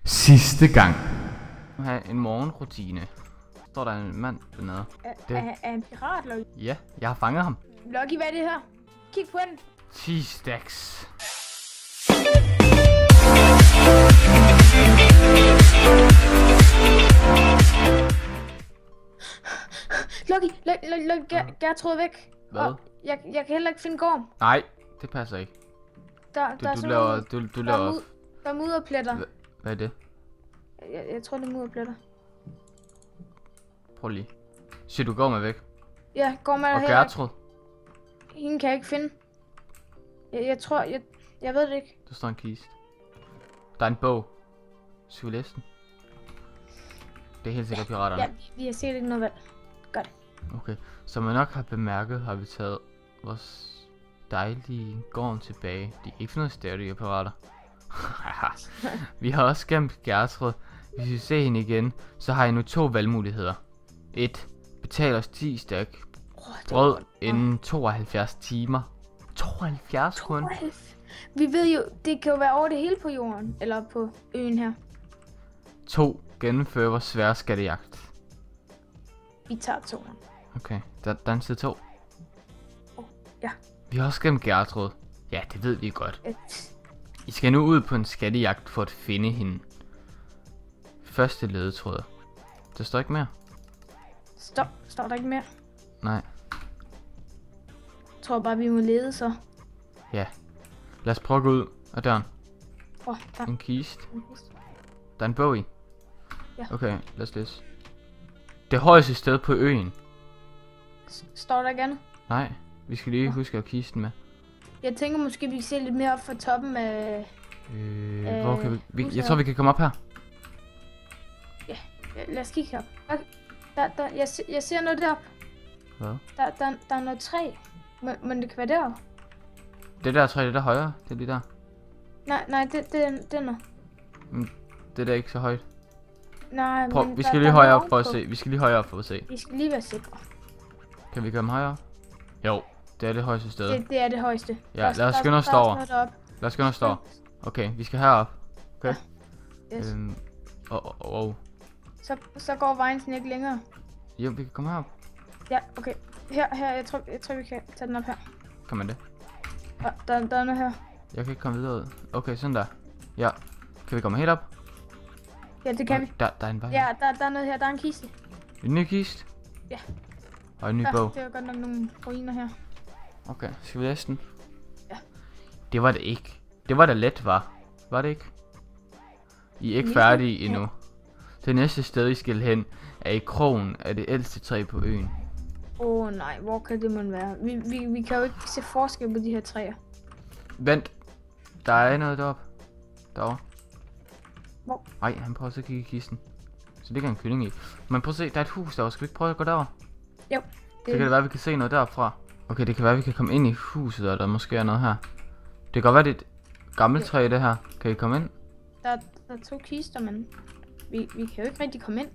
Sidste gang. Have en morgenrutine. Står der en mand dernede? Er en pirat, Lucky? Ja, jeg har fanget ham. Lucky, hvad er det her? Kig på den. 10 stacks. Lucky, Gertrud er væk. Hvad? Og jeg kan heller ikke finde Gorm. Nej, det passer ikke. Der er Du sådan laver... nogle- Du laver... Der er mudderpletter. Hvad er det? Jeg tror, det er mudderpletter. Prøv lige. Siger du går med væk? Ja, Gorm er der Og heller ikke. Gertrud? Hende kan jeg ikke finde. Jeg tror, jeg ved det ikke. Der står en kiste. Der er en bog. Skal vi læse den? Det er helt sikkert piraterne. Ja, vi har set ikke noget valg. Godt. Okay, som man nok har bemærket, har vi taget vores dejlige gården tilbage. De er ikke for noget stærdige pirater. Vi har også gemt Gertrud. Hvis vi ser hende igen, så har I nu 2 valgmuligheder. 1. Betal os 10 stak brød inden 72 timer. 72 kun? Vi ved jo, det kan jo være over det hele på jorden. Eller på øen her. 2. Gennemføre vores svære skattejagt. Vi tager 2. Okay, der er en side 2. Ja. Vi har også gemt Gertrud. Ja, det ved vi godt. I skal nu ud på en skattejagt for at finde hende. Første ledetråd. Der står ikke mere. Står der ikke mere? Nej. Jeg tror bare, vi må lede så. Ja. Lad os prøve at gå ud af døren. Der. En kiste. Der er en bog i. Ja. Okay, lad os læse. Det højeste sted på øen. Står der ikke andet? Nej, vi skal lige huske at have kisten med. Jeg tænker måske, vi kan se lidt mere op fra toppen af... Hvor kan vi jeg tror, vi kan komme op her. Ja, lad os kigge herop. Jeg ser noget deroppe. Hvad? Der er noget træ. Men det kan være deroppe. Det der træ, det der højre. Det er lige der. Nej, det er noget. Det der er ikke så højt. Nej, Prøv, men vi der- skal der lige er højere noget op for at ovenpå. se. Vi skal lige højere op for at se. Vi skal lige være sikre. Kan vi komme højere? Jo, det er det højeste sted. Det er det højeste. Ja, lad os skynde os derover. derover. Lad os skynde os derover. Okay, vi skal herop. Okay. Yes. Så går vejen sådan ikke længere. Jo, vi kan komme herop. Ja, okay. Her, jeg tror vi kan tage den op her. Kan man det? Ja, der er noget her. Jeg kan ikke komme videre ud. Okay, sådan der. Ja. Kan vi komme helt op? Ja, det kan vi. Der er en vej. Ja, der er noget her. Der er en kiste. En ny kiste? Ja. Og en ny Ja, bog. det er godt nok nogle ruiner her. Okay, skal vi læse den? Ja. Det var det ikke. Det var da let, var det ikke? I er ikke færdige endnu. Det næste sted, I skal hen, er i krogen af det ældste træ på øen. Nej, hvor kan det mon være? Vi kan jo ikke se forskel på de her træer. Vent. Der er noget deroppe. Derovre. Hvor? Ej, han prøver så at kigge i kisten. Så ligger en kylling i. Men prøv at se, der er et hus derovre. Skal vi ikke prøve at gå derover? Jo. Så kan det være, at vi kan se noget derfra. Okay, det kan være, at vi kan komme ind i huset, og der måske er noget her. Det kan godt være, det er et gammelt træ, det her. Kan I komme ind? Der er 2 kister, men vi kan jo ikke rigtig komme ind.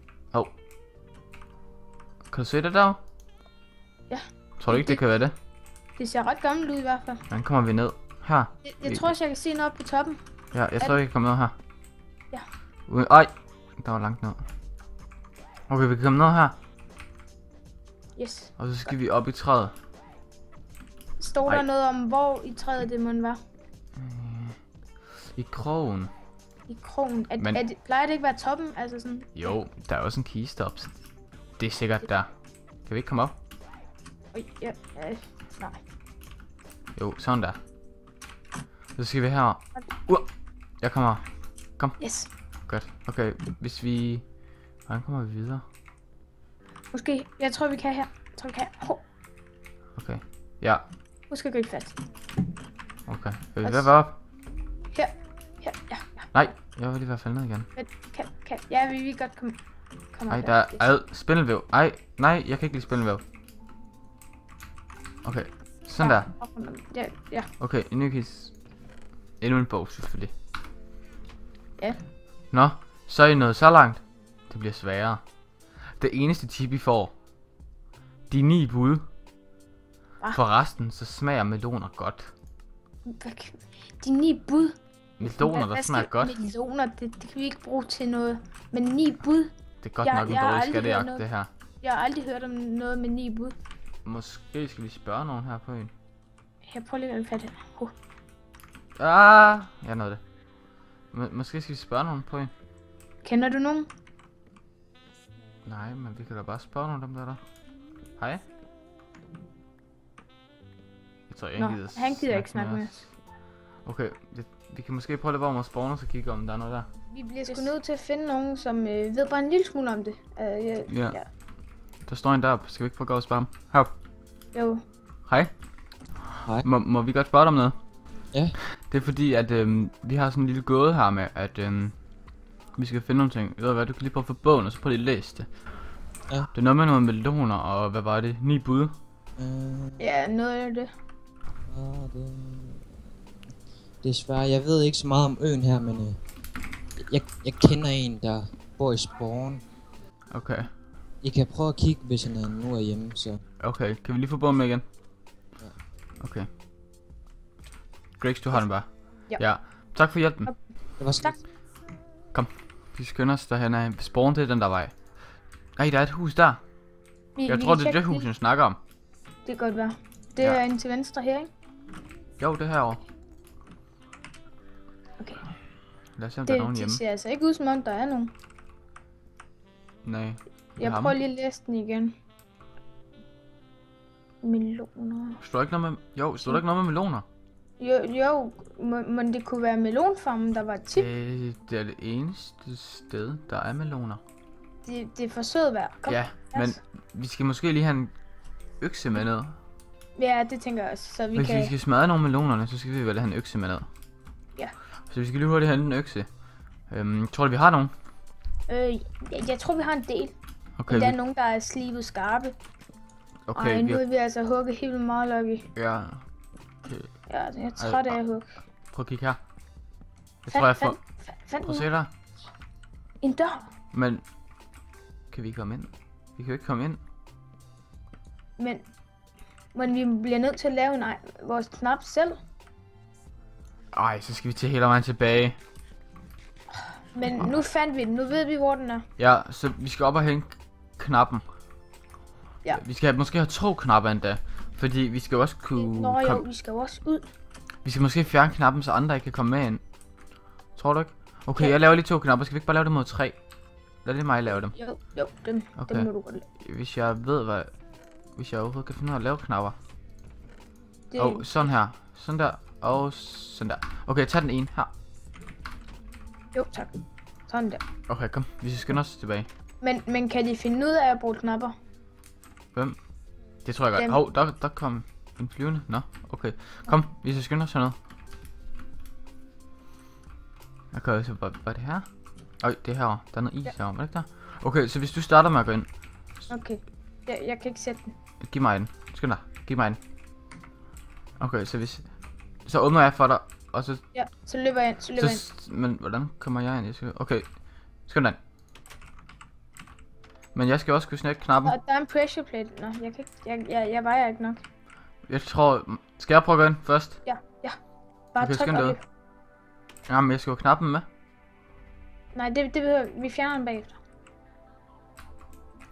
Kan du se det der? Ja. Tror du ikke, det kan være det? Det ser ret gammelt ud i hvert fald. Hvordan kommer vi ned? Her. Jeg tror også, jeg kan se noget oppe på toppen. Ja, jeg tror, vi kan komme ned her. Ja. Ej, der var langt ned. Okay, vi kan komme ned her. Yes. Og så skal vi op i træet. Står der noget om, hvor i træet det må være? I krogen. I krogen. Men- Plejer det ikke være toppen? Altså sådan... Jo, der er også en kiste op. Så det er sikkert der. Kan vi ikke komme op? Ja, nej. Jo, sådan der. Så skal vi her. Jeg kommer. Yes. Godt. Okay, hvis vi... Hvordan kommer vi videre? Måske. Jeg tror, vi kan her. Okay. Ja, Husk at gribe fast. okay. Vil vi være op? Her. Ja. Nej, jeg vil lige være faldet ned igen. Men, kan. Ja, vi kan godt komme Ej, op der er spindelvæv. Ej, nej, jeg kan ikke lide spindelvæv. Okay, sådan der. Ja. Okay, en ny kiste. Endnu en bog, selvfølgelig. Ja. Nå, så er I nået så langt. Det bliver sværere. Det eneste tip, I får. De 9 bud. Hva? For resten, så smager meloner godt. De 9 bud. Meloner, der smager godt. Meloner, det kan vi ikke bruge til noget. Men 9 bud. Det er godt nok en dårlig skattejagt, det her. Jeg har aldrig hørt om noget med 9 bud. Måske skal vi spørge nogen her på en. Jeg prøver lige at fatte. Jeg nåede det. Måske skal vi spørge nogen på en. Kender du nogen? Nej, men vi kan da bare spørge nogen af dem der. Hej. Jeg tror, han gider ikke snakke med os. Okay, vi kan måske prøve at lade være med at spawne, så kigge om der er noget der. Vi bliver sgu nødt til at finde nogen, som ved bare en lille smule om det. Ja. Der står en deroppe. Skal vi ikke prøve at gå og spørge ham? Herop. Jo. Hej. Hej. Må vi godt spørge dig om noget? Ja. Det er fordi, at vi har sådan en lille gåde her med, at vi skal finde nogle ting. Ved du hvad, du kan lige prøve at få bogen, og så prøve lige at læse det. Ja. Det er noget med nogle meloner, og hvad var det? 9 bud? Ja, noget af det. Desværre, jeg ved ikke så meget om øen her, men jeg kender en, der bor i Spawn. Okay. I kan prøve at kigge, hvis han nu er hjemme, så... Okay, kan vi lige få bogen med igen? Ja. Okay. Gregs, du har den bare. Ja. Tak for hjælpen. Det var så... Tak. Kom, vi skynder os derhen af. Spawn, det er den der vej. Nej, der er et hus der. Jeg tror, det er det hus, jeg snakker om. Det kan godt være. Det er inde til venstre her, ikke? Jo, det er herovre. Okay. Lad os se, om der er nogen Det hjemme. ser altså ikke ud, som om der er nogen. Nej. Jeg prøver lige at læse den igen. Meloner. Står der ikke noget med... Jo, står der ikke noget med meloner? Jo, men det kunne være melonfarmen, der var et tip. Det er det eneste sted, der er meloner. Det er for sød vejr. Kom. Ja, men vi skal måske lige have en økse med ned. Ja, det tænker jeg også, så vi Hvis kan... vi skal smadre nogle melonerne, så skal vi vel have en økse med ned. Ja. Så vi skal lige hurtigt have en økse. Tror du, vi har nogen? Jeg tror, vi har en del. Okay, Der er nogen, der er slivet skarpe. okay, Ej, nu er vi altså hugget helt vildt meget, Lucky. Ja. Okay. Ja, jeg er træt af at hugge. Prøv at kigge her. Jeg tror, jeg får... Fandt Prøv at se der. en dør. Men... Kan vi komme ind? Vi kan jo ikke komme ind. Men vi bliver nødt til at lave vores knap selv. Ej, så skal vi til hele vejen tilbage. Men nu fandt vi den. Nu ved vi, hvor den er. Ja, så vi skal op og hænge knappen. Ja. Vi skal måske have 2 knapper endda. Fordi vi skal jo også kunne... Nå jo, vi skal jo også ud. Vi skal måske fjerne knappen, så andre ikke kan komme med ind. Tror du ikke? Okay, jeg laver lige 2 knapper. Skal vi ikke bare lave dem mod 3? Lad lige mig lave dem. Jo, dem Okay. må du godt lave. Hvis jeg ved hvad... Hvis jeg overhovedet kan finde ud af at lave knapper. Det... Sådan her. Sådan der. Og sådan der. Okay, tag den ene her. Jo, tak. Sådan der. Okay, kom. Vi skal skynde os tilbage. Men kan de finde ud af at bruge knapper? Hvem? Det tror jeg godt. Der kom en flyvende. Nå, okay. Kom, vi skal skynde os hernede. Okay, så hvad er det her? Øj, det er herovre. Der er noget is herovre, er det ikke der? Okay, så hvis du starter med at gå ind. Okay. Jeg kan ikke sætte den. Giv mig den. Skynd dig. Giv mig den. Okay, så hvis... Så åbner jeg for dig, og så... Ja, så løber jeg ind. Men hvordan kommer jeg ind? Jeg skal... Okay, skynd dig ind. Men jeg skal også kunne snakke knappen. Og der er en pressure plate. Nå, jeg kan ikke... Jeg vejer ikke nok. Jeg tror... Skal jeg prøve at gå ind først? Ja. Bare Okay, tryk skynd dig ud. op. Jamen, jeg skal jo knappen med. Nej, det behøver vi fjerner den bagefter.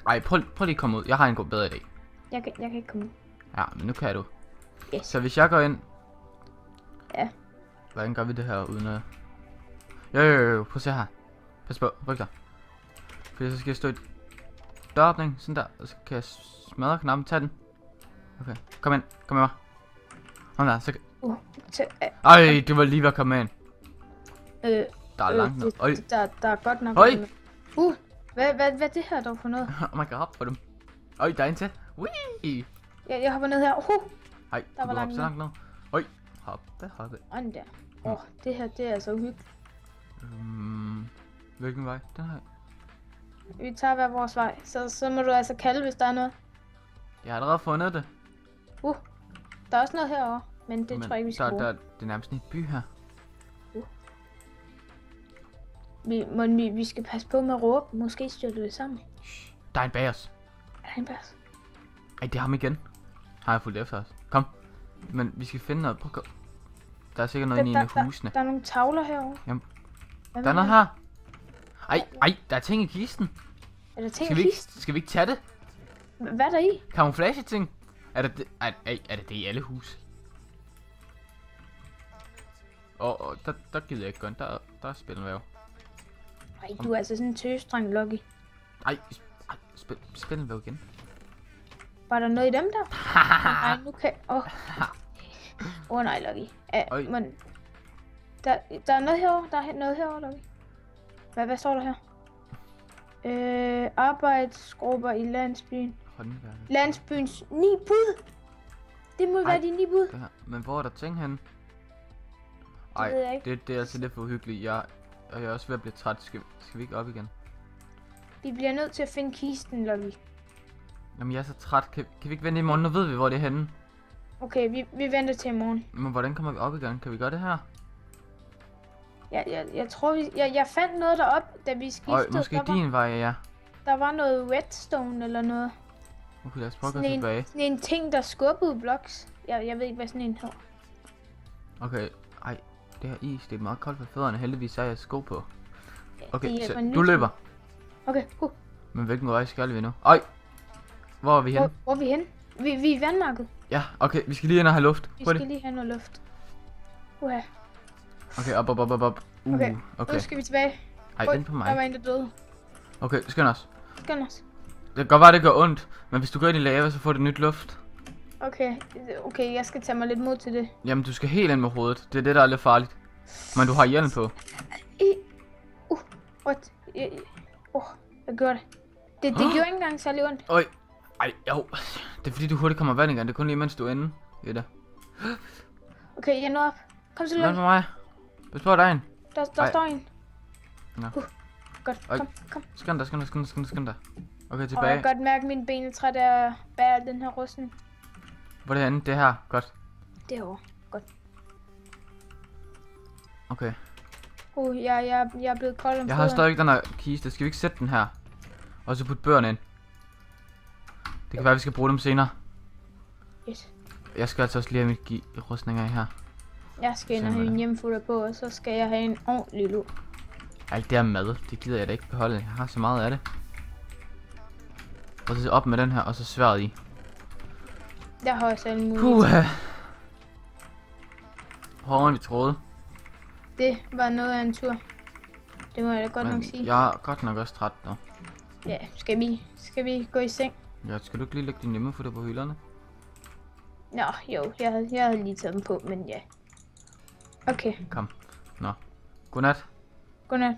Ej, prøv lige at komme ud. Jeg har en god bedre idé. Jeg kan ikke komme ud. Ja, men nu kan du. Yes. Så hvis jeg går ind... Ja. Hvordan gør vi det her uden at... Jo, prøv at se her. Pas på, ryk dig. For så skal jeg stå i døråbning, sådan der. Og så kan jeg smadre knappen, tag den. Okay, kom ind, kom med mig. Kom der, så kan... Ej, du var lige ved at komme ind. Der er langt ned. Øj. Der er godt nok. Høj! Hvad er det her dog for noget? Oh my god, på dem. Øj, der er en til. Whee! Jeg hopper ned her. Ej, Der var du så langt ned. Øj, hoppe. Sådan der. Det her, det er altså uhyggeligt. Hvilken vej? Den her. Vi tager hver vores vej. Så må du altså kalde, hvis der er noget. Jeg har allerede fundet det. Der er også noget herovre, men det tror jeg ikke, vi skal bruge. Det er nærmest en by her. Vi skal passe på med at råbe. Måske styrter det sammen. Der er en bag os. Er der en bas? Ej, det er ham igen. Har jeg fulgt efter os. Kom. Men vi skal finde noget. Prøv at gå. Der er sikkert noget inde i en af husene. Der er nogle tavler herovre. Jamen, Hvad Der er med noget her. Ej, der er ting i kisten. Er der ting Skal i vi kisten? ikke tage det? Hvad er der i? Camouflage-ting? Er det i alle huse? Der gider jeg ikke gå ind. Der er spindelvæv. Ej, du er altså sådan en tøsdreng, Lucky. Spindelvæv igen. Var der noget i dem der? Nej, nu kan... nej, Lucky. Men... Der er noget herovre. Der er noget herovre, Lucky. Hvad står der her? Arbejdsgrupper i landsbyen. Håndværker. Landsbyens 9 bud. Det må være de 9 bud. Det her. Men hvor er der ting henne? ved jeg ikke. Det er altså lidt for uhyggeligt. Jeg er også ved at blive træt. Skal vi ikke op igen? Vi bliver nødt til at finde kisten, Lucky. Jamen jeg er så træt. Kan vi ikke vente i morgen? Nu ved vi hvor det er henne. Okay, vi venter til i morgen. Men hvordan kommer vi op igen? Kan vi gøre det her? Jeg tror jeg fandt noget deroppe, da vi skiftede. Måske din vej, ja. Der var noget redstone eller noget. Okay, lad os prøve at gå tilbage. Sådan en ting, der skubbede blocks. Jeg ved ikke, hvad sådan en hedder. Okay, det her is, det er meget koldt på fødderne. Heldigvis er jeg sko på. Okay, det så hjælper du løber. Okay, Men hvilken vej skal vi nu? Hvor er vi henne? Hvor er vi henne? Vi er i vandmarkedet. Ja, okay, vi skal lige ind og have luft. Vi skal lige have noget luft. Okay, op. Okay, nu skal vi tilbage. Ind på mig. Der var en, der døde. Okay, skynd os. Skynd os. Det kan godt være, det gør ondt, men hvis du går ind i lava, så får du nyt luft. Okay, jeg skal tage mig lidt mod til det. Jamen, du skal helt ind med hovedet. Det er det, der er lidt farligt. Men du har hjelm på. What? Jeg gjorde det. Det gjorde ikke engang særlig ondt. Jo. Det er fordi, du hurtigt kommer vand igen. Det er kun lige, mens du er inde i det. Okay, jeg nåede op. Kom så, Vand Lucky. på mig. Pas på, der er en. Der står en. Nå. Godt, kom. Skynd dig. Okay, Jeg tilbage. kan godt mærke, at mine ben er træt af at bære den her rusten. Hvor er det henne? Det her. Godt. Derovre. Godt. Okay. Jeg er blevet kold om Jeg har stadig den her kiste. Skal vi ikke sætte den her? Og så putte bøgerne ind. Det kan være, vi skal bruge dem senere. Yes. Jeg skal altså også lige have mit rustninger i her. Jeg skal ind og have en hjemmefutter på, og så skal jeg have en ordentlig lur. Alt det her mad, det gider jeg da ikke beholde. Jeg har så meget af det. Og så op med den her, og så sværdet i. Jeg har også alle mulige. Hårdere end vi troede. Det var noget af en tur. Det må jeg da godt nok sige. Jeg er godt nok også træt nu. Ja, skal vi gå i seng? Ja, skal du ikke lige lægge din hjemmefutter på hylderne? Nå, jo, jeg havde lige taget dem på, men ja. Okay. Kom. Nå. Godnat. Godnat.